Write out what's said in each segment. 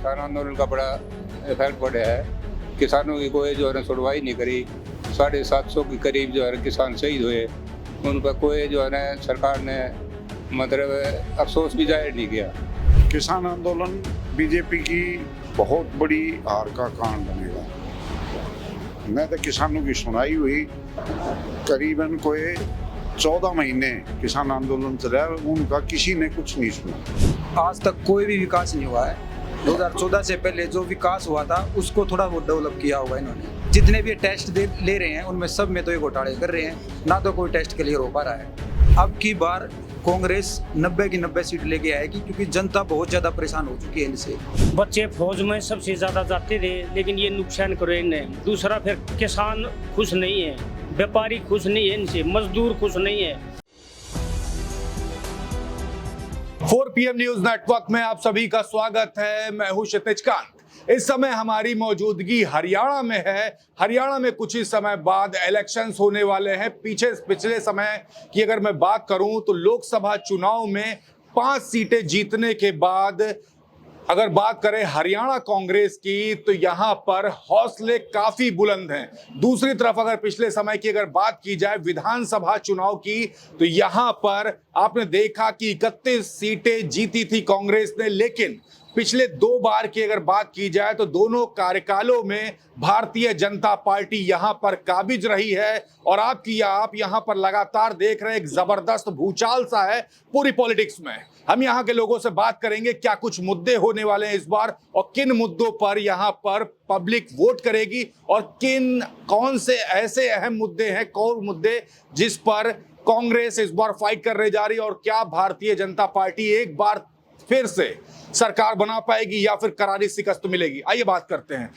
किसान आंदोलन का बड़ा इफेक्ट पड़ा है। किसानों की कोई जो है सुनवाई नहीं करी। 750 के करीब जो है किसान शहीद हुए, उन पर कोई जो है ना सरकार ने मतलब अफसोस भी जाहिर नहीं किया। किसान आंदोलन बीजेपी की बहुत बड़ी हार का कारण बनेगा। मैं तो किसानों की सुनाई हुई करीबन कोई 14 महीने किसान आंदोलन चला, उनका किसी ने कुछ नहीं सुना। आज तक कोई भी विकास नहीं हुआ है। 2014 से पहले जो विकास हुआ था उसको थोड़ा बहुत डेवलप किया होगा इन्होंने। जितने भी टेस्ट ले रहे हैं उनमें सब में तो ये घोटाले कर रहे हैं, ना तो कोई टेस्ट क्लियर हो पा रहा है। अब की बार कांग्रेस 90 की 90 सीट लेके आएगी, क्योंकि जनता बहुत ज्यादा परेशान हो चुकी है इनसे। बच्चे फौज में सबसे ज्यादा जाते थे, लेकिन ये नुकसान करे इन्हें। दूसरा फिर किसान खुश नहीं है, व्यापारी खुश नहीं है इनसे, मजदूर खुश नहीं है। 4 PM न्यूज नेटवर्क में आप सभी का स्वागत है। मैं हूं क्षितिज कांत। इस समय हमारी मौजूदगी हरियाणा में है। हरियाणा में कुछ ही समय बाद इलेक्शंस होने वाले हैं। पिछले समय की अगर मैं बात करूं तो लोकसभा चुनाव में 5 सीटें जीतने के बाद अगर बात करें हरियाणा कांग्रेस की तो यहां पर हौसले काफी बुलंद हैं। दूसरी तरफ अगर पिछले समय की अगर बात की जाए विधानसभा चुनाव की तो यहां पर आपने देखा कि 31 सीटें जीती थी कांग्रेस ने, लेकिन पिछले 2 बार की अगर बात की जाए तो दोनों कार्यकालों में भारतीय जनता पार्टी यहां पर काबिज रही है। और आप यहां पर लगातार देख रहे हैं एक जबरदस्त भूचाल सा है पूरी पॉलिटिक्स में। हम यहां के लोगों से बात करेंगे क्या कुछ मुद्दे होने वाले हैं इस बार और किन मुद्दों पर यहां पर पब्लिक वोट करेगी और कौन से ऐसे अहम मुद्दे हैं, कौन मुद्दे जिस पर कांग्रेस इस बार फाइट करने जा रही है और क्या भारतीय जनता पार्टी एक बार फिर से सरकार बना पाएगी या फिर करारी शिकस्त मिलेगी। आइए बात करते हैं,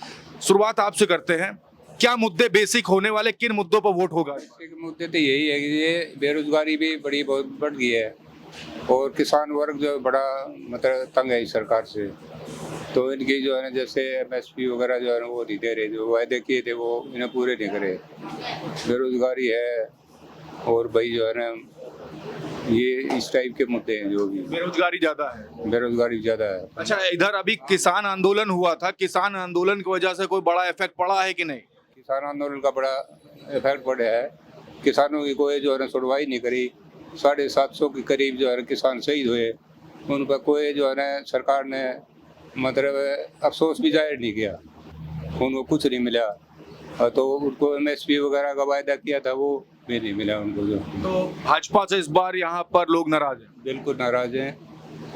शुरुआत आपसे करते हैं। क्या मुद्दे बेसिक होने वाले, किन मुद्दों पर वोट होगा? मुद्दे तो यही है कि ये बेरोजगारी भी बहुत बढ़ गई है और किसान वर्ग जो बड़ा मतलब तंग है इस सरकार से। तो इनकी जो है ना जैसे MSP वगैरह जो है ना वो नहीं दे रहे, जो वायदे किए थे वो इन्हें पूरे नहीं करे। बेरोजगारी है और भाई जो है ना ये इस टाइप के मुद्दे हैं। जो भी बेरोजगारी ज्यादा है। बेरोजगारी ज्यादा है। अच्छा, इधर अभी किसान आंदोलन हुआ था, किसान आंदोलन की वजह से कोई बड़ा इफेक्ट पड़ा है कि नहीं? किसान आंदोलन का बड़ा इफेक्ट पड़ा है। किसानों की कोई जो है ना सुनवाई नहीं करी। 750 के करीब जो है ना किसान शहीद हुए, उन पर कोई जो है ना सरकार ने मतलब अफसोस भी जाहिर नहीं किया। उनको कुछ नहीं मिला। तो उनको MSP वगैरह का वायदा किया था वो भी नहीं मिला उनको। जो तो भाजपा से इस बार यहाँ पर लोग नाराज हैं। बिल्कुल नाराज हैं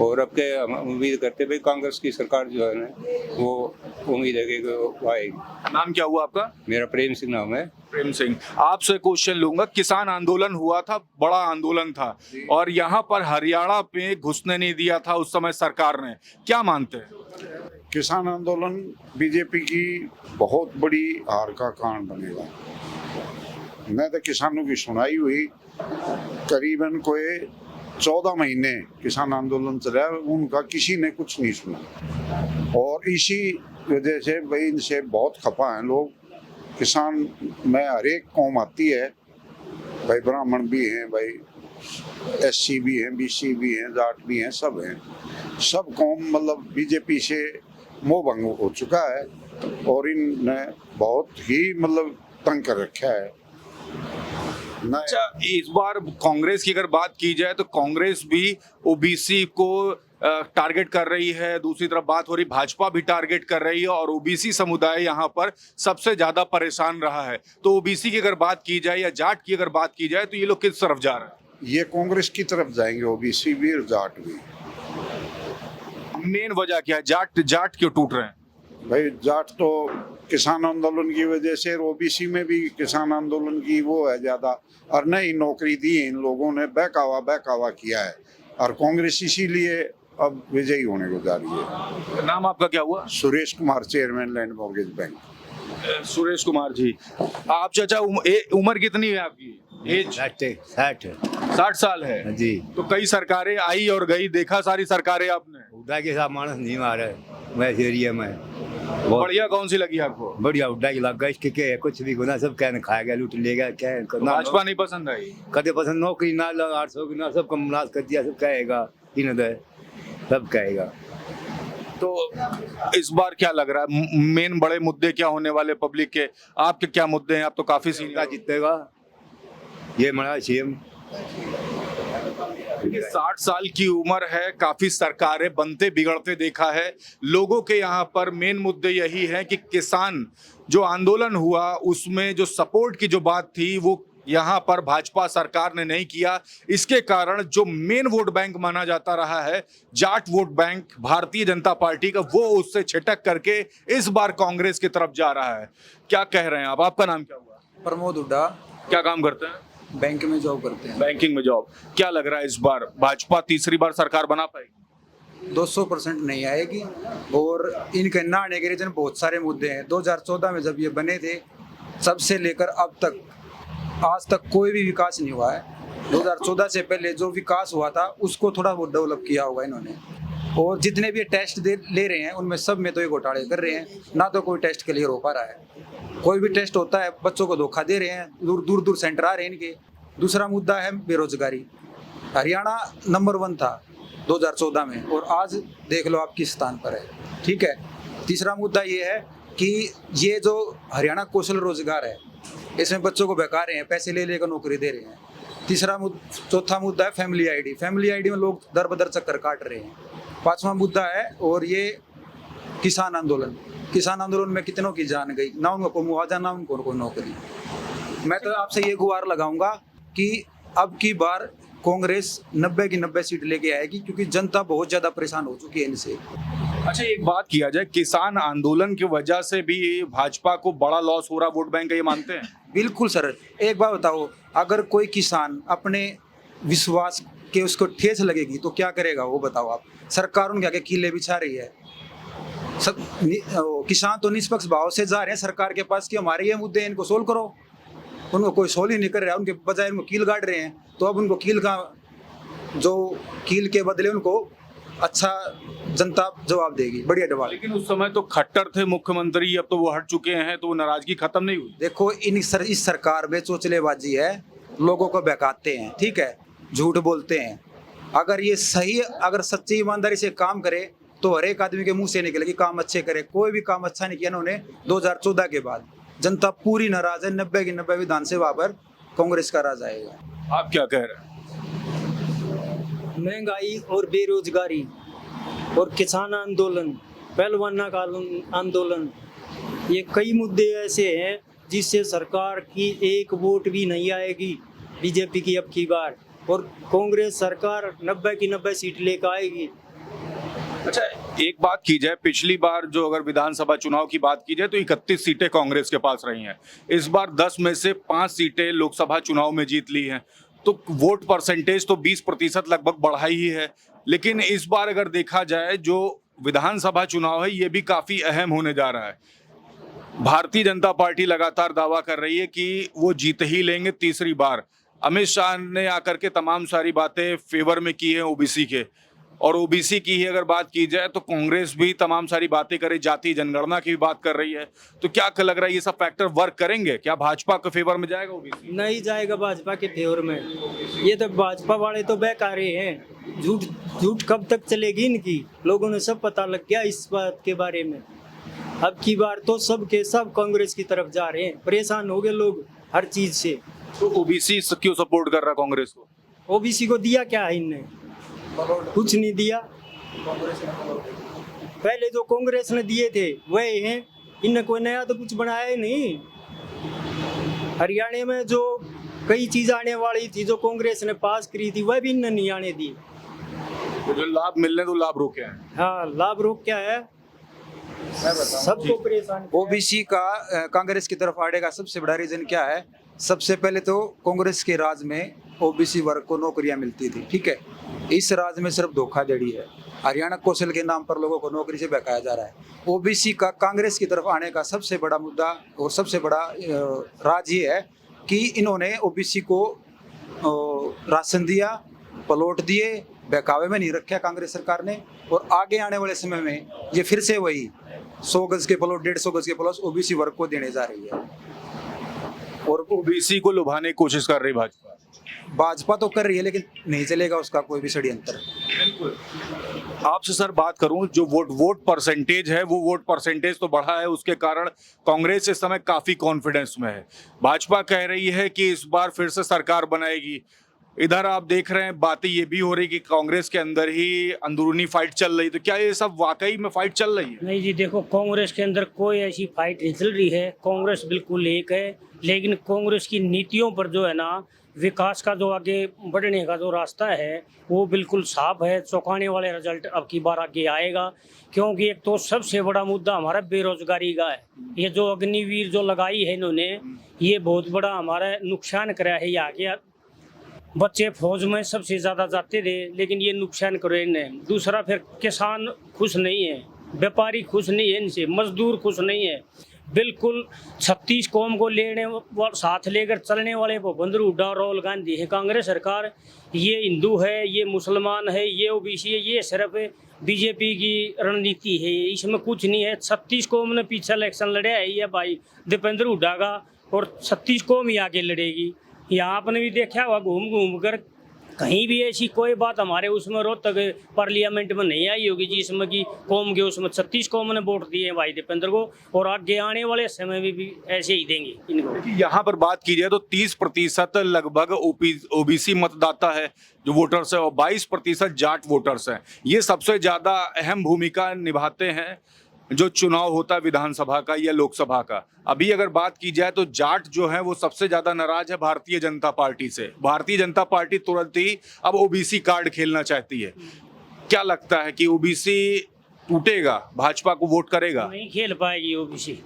और अब के हम उम्मीद करते भाई कांग्रेस की सरकार जो है ना वो उम्मीद है कि वो आएगी। नाम क्या हुआ आपका? मेरा प्रेम सिंह नाम है। प्रेम सिंह, आपसे क्वेश्चन लूंगा। किसान आंदोलन हुआ था, बड़ा आंदोलन था और यहाँ पर हरियाणा पे घुसने नहीं दिया था उस समय सरकार ने, क्या मानते हैं? किसान आंदोलन बीजेपी की बहुत बड़ी हार का कारण बनेगा। मैं तो किसानों की सुनाई हुई करीबन कोई 14 महीने किसान आंदोलन चला, उनका किसी ने कुछ नहीं सुना। और इसी वजह से भाई इनसे बहुत खफा हैं लोग। किसान में हर एक कौम आती है, भाई ब्राह्मण भी हैं, भाई SC भी हैं, BC भी हैं, जाट भी हैं, सब हैं। सब कौम मतलब बीजेपी से मोह भंग हो चुका है और इनने बहुत ही मतलब तंग कर रखा है। अच्छा, इस बार कांग्रेस की अगर बात की जाए तो कांग्रेस भी OBC को टारगेट कर रही है, दूसरी तरफ बात हो रही भाजपा भी टारगेट कर रही है और OBC समुदाय यहाँ पर सबसे ज्यादा परेशान रहा है। तो OBC की अगर बात की जाए या जाट की अगर बात की जाए तो ये लोग किस तरफ जा रहे हैं? ये कांग्रेस की तरफ जाएंगे, OBC भी और जाट भी। मेन वजह क्या है, जाट क्यों टूट रहे हैं? भाई जाट तो किसान आंदोलन की वजह से, OBC में भी किसान आंदोलन की वो है ज्यादा, और नई नौकरी दी इन लोगों ने, बहकावा किया है और कांग्रेस इसीलिए अब विजयी होने को जा रही है। नाम आपका क्या हुआ? Suresh Kumar, chairman land mortgage bank. Suresh Kumar ji, आप चाचा उम्र कितनी है आपकी? एज 60 साल है जी। तो कई सरकारें आई और गई, देखा सारी सरकारें आपने? हुड्डा के साथ मानस नहीं मारा मैं इस एरिया में। बढ़िया कौन सी लगी आपको? बढ़िया हुड्डा की लग गई, के कुछ भी गुना सब कहने खाएगा, लूट लेगा, क्या भाजपा नहीं पसंद आई? कदे पसंद नौकरी ना 800 की ना सब कम नाश कर दिया, सब कहेगा, 3 सब कहेगा। तो इस बार क्या लग रहा है, मेन बड़े मुद्दे क्या होने वाले पब्लिक के? आपके क्या मुद्दे हैं? आप तो काफी का सीनियर जीतेगा ये हमारा सीएम। 60 साल की उम्र है, काफी सरकारें बनते बिगड़ते देखा है। लोगों के यहाँ पर मेन मुद्दे यही है कि किसान जो आंदोलन हुआ उसमें जो सपोर्ट की जो बात थी वो यहाँ पर भाजपा सरकार ने नहीं किया। इसके कारण जो मेन वोट बैंक माना जाता रहा है, Jat vote bank Bharatiya Janata party का, वो उससे छिटक करके इस बार कांग्रेस की तरफ जा रहा है। क्या कह रहे हैं आप? आपका नाम क्या हुआ? प्रमोद हुड्डा, क्या काम करते हैं? बैंक में जॉब करते हैं। बैंकिंग में जॉब। क्या लग रहा है इस बार भाजपा तीसरी बार सरकार बना पाएगी? 200% नहीं आएगी, और इनके ना आने के रीजन बहुत सारे मुद्दे हैं। 2014 में जब ये बने थे, सबसे लेकर अब तक आज तक कोई भी विकास नहीं हुआ है। 2014 से पहले जो विकास हुआ था उसको थोड़ा बहुत डेवलप किया होगा इन्होंने, और जितने भी टेस्ट ले रहे हैं उनमें सब में तो ये घोटाले कर रहे हैं, ना तो कोई टेस्ट क्लियर हो पा रहा है। कोई भी टेस्ट होता है बच्चों को धोखा दे रहे हैं, दूर दूर सेंटर आ रहे हैं इनके। दूसरा मुद्दा है बेरोजगारी। हरियाणा नंबर 1 था 2014 में, और आज देख लो आप किस स्थान पर है, ठीक है। तीसरा मुद्दा ये है कि ये जो हरियाणा कौशल रोजगार है, इसमें बच्चों को बहका रहे हैं, पैसे ले लेकर नौकरी दे रहे हैं। चौथा मुद्दा है फैमिली आईडी। फैमिली आईडी में लोग दर बदर चक्कर काट रहे हैं। पांचवा मुद्दा है और ये किसान आंदोलन। किसान आंदोलन में कितनों की जान गई, ना उनको कोई मुआवजा, ना उनको कोई नौकरी। मैं तो आपसे ये गुहार लगाऊंगा कि अब की बार कांग्रेस 90 की 90 सीट लेके आएगी, क्योंकि जनता बहुत ज्यादा परेशान हो चुकी है इनसे। अच्छा, एक बात किया जाए, किसान आंदोलन की वजह से भी भाजपा को बड़ा लॉस हो रहा वोट बैंक है, ये मानते हैं? बिल्कुल सर। एक बात बताओ, अगर कोई किसान अपने विश्वास के उसको ठेस लगेगी तो क्या करेगा वो बताओ आप। सरकार उनके आगे कीले बिछा रही है। सब किसान तो निष्पक्ष भाव से जा रहे हैं सरकार के पास कि हमारे ये मुद्दे हैं, इनको सोल्व करो। उनको कोई सोल्व ही नहीं कर रहा है, उनके बजाय उनको कील गाड़ रहे हैं। तो अब उनको कील के बदले उनको अच्छा जनता जवाब देगी, बढ़िया जवाब। लेकिन उस समय तो खट्टर थे मुख्यमंत्री, अब तो वो हट चुके हैं, तो वो नाराजगी खत्म नहीं हुई। देखो इस सरकार में चोचलेबाजी है, लोगों को बहकाते हैं, ठीक है, झूठ बोलते हैं। अगर सच्ची ईमानदारी से काम करे तो हर एक आदमी के मुंह से निकले कि काम अच्छे करे। कोई भी काम अच्छा नहीं किया इन्होंने 2014 के बाद। जनता पूरी नाराज है। 90 की 90 विधानसभा पर कांग्रेस का राज आएगा। आप क्या कह रहे हैं? महंगाई और बेरोजगारी और किसान आंदोलन, पहलवाना का आंदोलन, ये कई मुद्दे ऐसे हैं जिससे सरकार की एक वोट भी नहीं आएगी बीजेपी की अब की बार, और कांग्रेस सरकार 90 की 90 सीट लेकर आएगी। अच्छा, एक बात की जाए, पिछली बार जो अगर विधानसभा चुनाव की बात की जाए तो 31 सीटें कांग्रेस के पास रही हैं। इस बार 10 में से 5 सीटें लोकसभा चुनाव में जीत ली हैं, तो वोट परसेंटेज तो 20% लगभग बढ़ा ही है। लेकिन इस बार अगर देखा जाए, जो विधानसभा चुनाव है ये भी काफी अहम होने जा रहा है। भारतीय जनता पार्टी लगातार दावा कर रही है कि वो जीत ही लेंगे तीसरी बार। अमित शाह ने आकर के तमाम सारी बातें फेवर में की है ओबीसी के, और ओबीसी की ही अगर बात की जाए तो कांग्रेस भी तमाम सारी बातें करे, जाति जनगणना की भी बात कर रही है। तो क्या लग रहा है ये सब फैक्टर वर्क करेंगे? क्या भाजपा के फेवर में जाएगा ओबीसी? नहीं जाएगा भाजपा के फेवर में। ये तो भाजपा वाले तो बेकारे हैं। झूठ कब तक चलेगी इनकी? लोगों ने सब पता लग गया इस बात के बारे में। अब की बार तो सब के सब कांग्रेस की तरफ जा रहे हैं। परेशान हो गए लोग हर चीज से। तो ओबीसी क्यों सपोर्ट कर रहा है कांग्रेस को? ओबीसी को दिया क्या है इनने? कुछ नहीं दिया। पहले जो कांग्रेस ने दिए थे वही हैं, इनने कोई नया तो कुछ बनाया ही नहीं। हरियाणा में जो कई चीज आने वाली थी जो कांग्रेस ने पास करी थी वह भी इनने नहीं आने दी। तो जो लाभ मिलने तो लाभ रोके हैं। हाँ, लाभ रोक क्या है, सबको परेशान। ओबीसी का कांग्रेस की तरफ आने का सबसे बड़ा रीजन क्या है? सबसे पहले तो कांग्रेस के राज में ओबीसी वर्ग को नौकरियां मिलती थी, ठीक है। इस राज में सिर्फ धोखाधड़ी है। हरियाणा कौशल के नाम पर लोगों को नौकरी से बहकाया जा रहा है। ओबीसी का कांग्रेस की तरफ आने का सबसे बड़ा मुद्दा और सबसे बड़ा राज ये है कि इन्होंने ओबीसी को राशन दिया, प्लॉट दिए, बहकावे में नहीं रखा कांग्रेस सरकार ने। और आगे आने वाले समय में ये फिर से वही 100 गज के प्लॉट, 150 गज के प्लॉट ओबीसी वर्ग को देने जा रही है। और ओबीसी को लुभाने की कोशिश कर रही भाजपा तो कर रही है, लेकिन नहीं चलेगा उसका कोई भी षड्यंत्र। बिल्कुल। आपसे सर बात करूं, जो वोट परसेंटेज है वो वोट परसेंटेज तो बढ़ा है, उसके कारण कांग्रेस इस समय काफी कॉन्फिडेंस में है। भाजपा कह रही है कि इस बार फिर से सरकार बनाएगी। इधर आप देख रहे हैं बातें ये भी हो रही कि कांग्रेस के अंदर ही अंदरूनी फाइट चल रही, तो क्या ये सब वाकई में फाइट चल रही है? नहीं जी, देखो कांग्रेस के अंदर कोई ऐसी फाइट नहीं चल रही है। कांग्रेस बिल्कुल एक है, लेकिन कांग्रेस की नीतियों पर जो है ना, विकास का जो आगे बढ़ने का जो रास्ता है वो बिल्कुल साफ है। चौंकाने वाले रिजल्ट अब की बार आगे आएगा, क्योंकि एक तो सबसे बड़ा मुद्दा हमारा बेरोजगारी का है। ये जो अग्निवीर जो लगाई है इन्होंने, ये बहुत बड़ा हमारा नुकसान करा है। यहाँ के बच्चे फौज में सबसे ज़्यादा जाते थे, लेकिन ये नुकसान करे इन्हें। दूसरा, फिर किसान खुश नहीं है, व्यापारी खुश नहीं है इनसे, मजदूर खुश नहीं है। बिल्कुल 36 कौम को लेने साथ लेकर चलने वाले भूपेंद्र हुड्डा और राहुल गांधी है कांग्रेस सरकार। ये हिंदू है, ये मुसलमान है, ये ओबीसी है, ये सिर्फ बीजेपी की रणनीति है, इसमें कुछ नहीं है। 36 कौम ने पीछे इलेक्शन लड़ा है ये भाई दीपेंद्र हुड्डा का, और 36 कौम ही आगे लड़ेगी। यहाँ आपने भी देखा हुआ घूम घूम कर, कहीं भी ऐसी कोई बात हमारे उसमें रोहतक पार्लियामेंट में नहीं आई होगी जिसमें कि कौम के उसमें 36 कौम ने वोट दिए हैं भाई दीपेंद्र को, और आगे आने वाले समय में भी ऐसे ही देंगे इनको। यहाँ पर बात की जाए तो 30% लगभग ओबीसी मतदाता है जो वोटर्स है, और 22% जाट वोटर्स हैं। ये सबसे ज्यादा अहम भूमिका निभाते हैं जो चुनाव होता है विधानसभा का या लोकसभा का। अभी अगर बात की जाए तो जाट जो है वो सबसे ज्यादा नाराज है भारतीय जनता पार्टी से। भारतीय जनता पार्टी तुरंत ही अब ओबीसी कार्ड खेलना चाहती है। क्या लगता है कि ओबीसी टूटेगा, भाजपा को वोट करेगा? नहीं खेल पाएगी ओबीसी,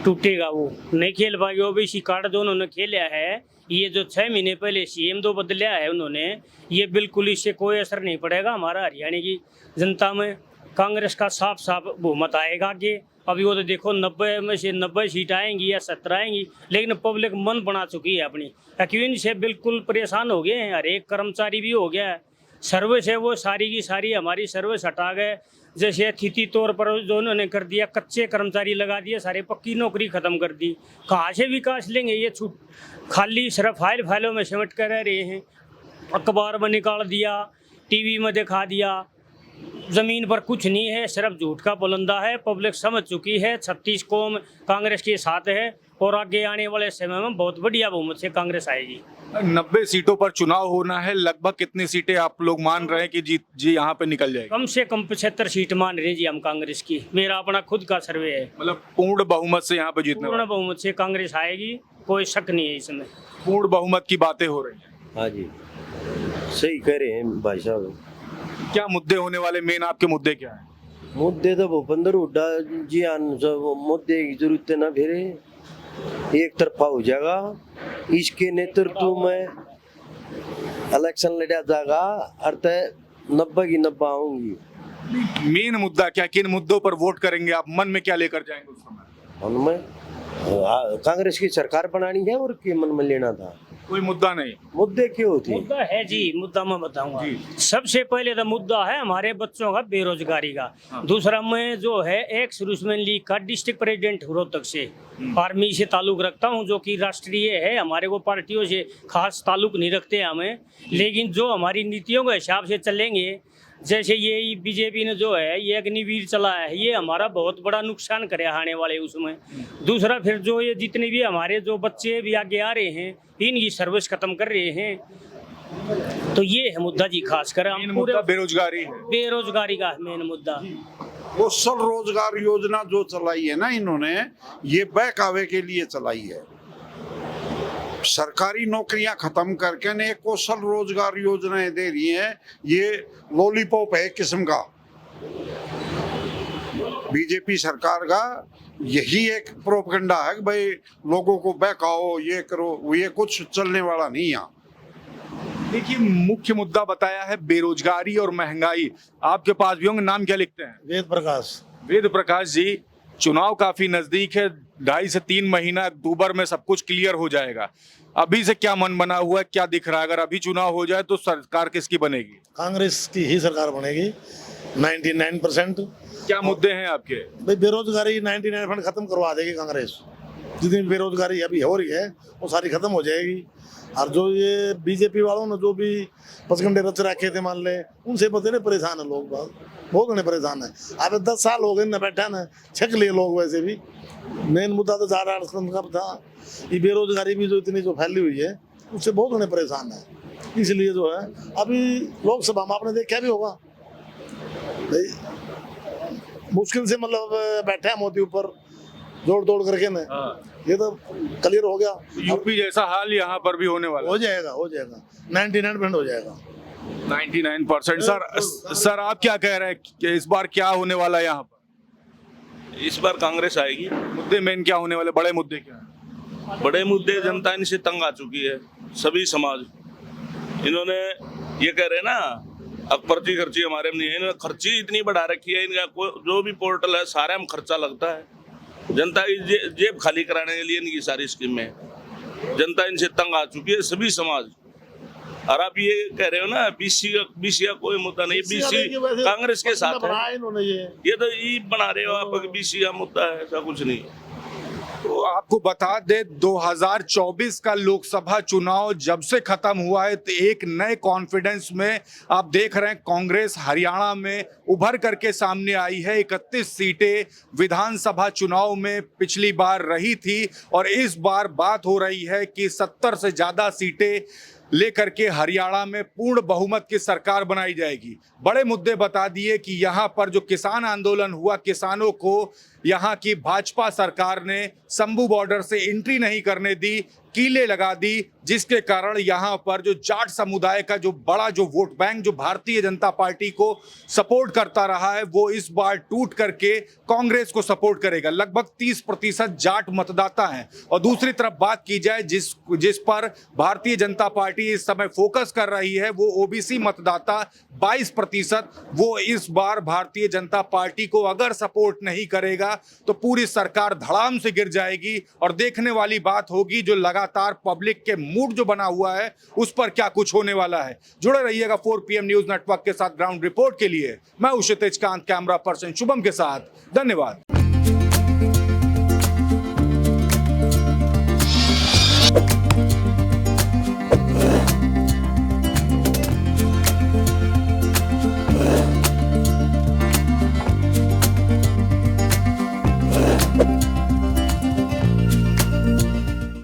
टूटेगा वो, नहीं खेल पाएगी। ओबीसी कार्ड जो उन्होंने खेला है, ये जो 6 महीने पहले सीएम दो बदलिया है उन्होंने, ये बिल्कुल इससे कोई असर नहीं पड़ेगा हमारा हरियाणा की जनता में। कांग्रेस का साफ साफ बहुमत आएगा आगे। अभी वो तो देखो 90 में से 90 सीट आएंगी या 70 आएंगी, लेकिन पब्लिक मन बना चुकी है अपनी। एक्विन से बिल्कुल परेशान हो गए हैं, हर एक कर्मचारी भी हो गया है। सर्विस है वो सारी की सारी हमारी सर्विस हटा गए। जैसे अतिथि तौर पर जो उन्होंने कर दिया, कच्चे कर्मचारी लगा दिए, सारे पक्की नौकरी खत्म कर दी। कहाँ से विकास लेंगे? ये छूट खाली सिर्फ फाइलों में सिमट कर रह रहे हैं। अखबार में निकाल दिया, टीवी में दिखा दिया, जमीन पर कुछ नहीं है, सिर्फ झूठ का बुलंदा है। पब्लिक समझ चुकी है 36 कौम कांग्रेस के साथ है, और आगे आने वाले समय में बहुत बढ़िया बहुमत से कांग्रेस आएगी। 90 सीटों पर चुनाव होना है, लगभग कितनी सीटें आप लोग मान रहे हैं कि जीत जी यहाँ पे निकल जाएगी? कम से कम 75 सीट मान रहे जी हम कांग्रेस की। मेरा अपना खुद का सर्वे है। मतलब पूर्ण बहुमत से यहाँ पे जीतने पूर्ण वाले? बहुमत से कांग्रेस आएगी, कोई शक नहीं है इसमें। पूर्ण बहुमत की बातें हो रही हैं। हाँ जी, सही कह रहे हैं भाई साहब। क्या मुद्दे होने वाले, मेन आपके मुद्दे क्या है? मुद्दे तो भूपेंद्र हुड्डा जी मुद्दे की जरूरत है ना, फिर एक तरफा हो जाएगा। इसके नेतृत्व में इलेक्शन लड़ा जाएगा, अर्थ 90 की 90 आऊंगी। मेन मुद्दा क्या, किन मुद्दों पर वोट करेंगे आप? मन में क्या लेकर जाएंगे उस समय? उनमें कांग्रेस की सरकार बनानी है, और के मन में लेना था? कोई मुद्दा नहीं। मुद्दे क्यों होते? मुद्दा है जी, मुद्दा मैं बताऊंगा। सबसे पहले तो मुद्दा है हमारे बच्चों का बेरोजगारी का। दूसरा, मैं जो है एक सुरुस्मैन लीग का डिस्ट्रिक्ट प्रेसिडेंट रोहतक से, आर्मी से ताल्लुक रखता हूं, जो कि राष्ट्रीय है। हमारे को पार्टियों से खास ताल्लुक नहीं रखते हमें, लेकिन जो हमारी नीतियों के हिसाब से चलेंगे, जैसे ये बीजेपी ने जो है ये अग्निवीर चलाया है, ये हमारा बहुत बड़ा नुकसान करे आने वाले उसमें। दूसरा, फिर जो ये जितने भी हमारे जो बच्चे भी आगे आ रहे हैं, इनकी सर्विस खत्म कर रहे हैं। तो ये है मुद्दा जी, खास कर हम पूरे बेरोजगारी है। बेरोजगारी का मेन मुद्दा। कौशल रोजगार योजना जो चलाई है ना इन्होंने, ये बहकावे के लिए चलाई है। सरकारी नौकरियां खत्म करके ने कौशल रोजगार योजनाएं दे रही हैं। ये लॉलीपॉप है एक किस्म का। बीजेपी सरकार का यही एक प्रोपगंडा है कि भाई लोगों को बहकाओ, ये करो, ये कुछ चलने वाला नहीं है। देखिए, मुख्य मुद्दा बताया है बेरोजगारी और महंगाई। आपके पास भी होंगे, नाम क्या लिखते हैं? वेद प्रकाश। वेद प्रकाश जी, चुनाव काफी नजदीक है, 2.5 से 3 महीना अक्टूबर में सब कुछ क्लियर हो जाएगा। अभी से क्या मन बना हुआ है, क्या दिख रहा है? अगर अभी चुनाव हो जाए तो सरकार किसकी बनेगी? कांग्रेस की ही सरकार बनेगी 99%। क्या मुद्दे हैं आपके? भाई बेरोजगारी 99% खत्म करवा देगी कांग्रेस। जितनी बेरोजगारी अभी हो रही है वो सारी खत्म हो जाएगी। और जो ये बीजेपी वालों ने जो भी पसगंडे रच रखे थे मान ले, उनसे बतेरे परेशान है लोग बात। बहुत घने परेशान है। अब 10 साल हो गए न बैठा न छक लिए लोग। वैसे भी मेन मुद्दा तो 4-8 का था, ये बेरोजगारी भी जो इतनी जो फैली हुई है उससे बहुत घने परेशान है। इसलिए जो है अभी लोकसभा में आपने देखा भी होगा भाई, मुश्किल से मतलब बैठे हैं मोदी ऊपर जोड़ तोड़ करके न, ये तो क्लियर हो गया। यूपी जैसा हाल यहाँ पर भी होने वाला हो जाएगा 99% हो जाएगा। 99%। सर आप क्या कह रहे हैं कि इस बार क्या होने वाला है यहाँ पर? इस बार कांग्रेस आएगी। मुद्दे मेन क्या होने वाले, बड़े मुद्दे क्या हैं? बड़े मुद्दे, जनता इनसे तंग आ चुकी है, सभी समाज। इन्होंने ये कह रहे हैं ना, अब पर्ची खर्ची हमारे में नहीं है, इन्होंने खर्ची इतनी बढ़ा रखी है। इनका जो भी पोर्टल है सारे में खर्चा लगता है। जनता की जेब खाली कराने के लिए इनकी सारी स्कीमें। जनता इनसे तंग आ चुकी है, सभी समाज। और आप ये कह रहे हो ना बीसी का कोई मुद्दा नहीं, बीसी कांग्रेस के साथ है। इन्होंने ये तो ये बना रहे हो आप, बीसी का मुद्दा है, ऐसा कुछ नहीं। तो आपको बता दे 2024 का लोकसभा चुनाव जब से खत्म हुआ है तो एक नए कॉन्फिडेंस में आप देख रहे हैं कांग्रेस हरियाणा में उभर करके सामने आई है। 31 सीटें विधानसभा चुनाव में पिछली बार रही थी और इस बार बात हो रही है कि 70 से ज्यादा सीटें लेकर के हरियाणा में पूर्ण बहुमत की सरकार बनाई जाएगी। बड़े मुद्दे बता दिए कि यहाँ पर जो किसान आंदोलन हुआ, किसानों को यहाँ की भाजपा सरकार ने शंभू बॉर्डर से एंट्री नहीं करने दी, कीले लगा दी, जिसके कारण यहाँ पर जो जाट समुदाय का जो बड़ा जो वोट बैंक जो भारतीय जनता पार्टी को सपोर्ट करता रहा है वो इस बार टूट करके कांग्रेस को सपोर्ट करेगा। लगभग 30% जाट मतदाता हैं। और दूसरी तरफ बात की जाए जिस पर भारतीय जनता पार्टी इस समय फोकस कर रही है वो ओबीसी मतदाता 22%। वो इस बार भारतीय जनता पार्टी को अगर सपोर्ट नहीं करेगा तो पूरी सरकार धड़ाम से गिर जाएगी। और देखने वाली बात होगी जो लगातार पब्लिक के मूड जो बना हुआ है उस पर क्या कुछ होने वाला है। जुड़े रहिएगा 4 PM न्यूज नेटवर्क के साथ। ग्राउंड रिपोर्ट के लिए मैं क्षितिज कांत, कैमरा पर्सन शुभम के साथ। धन्यवाद।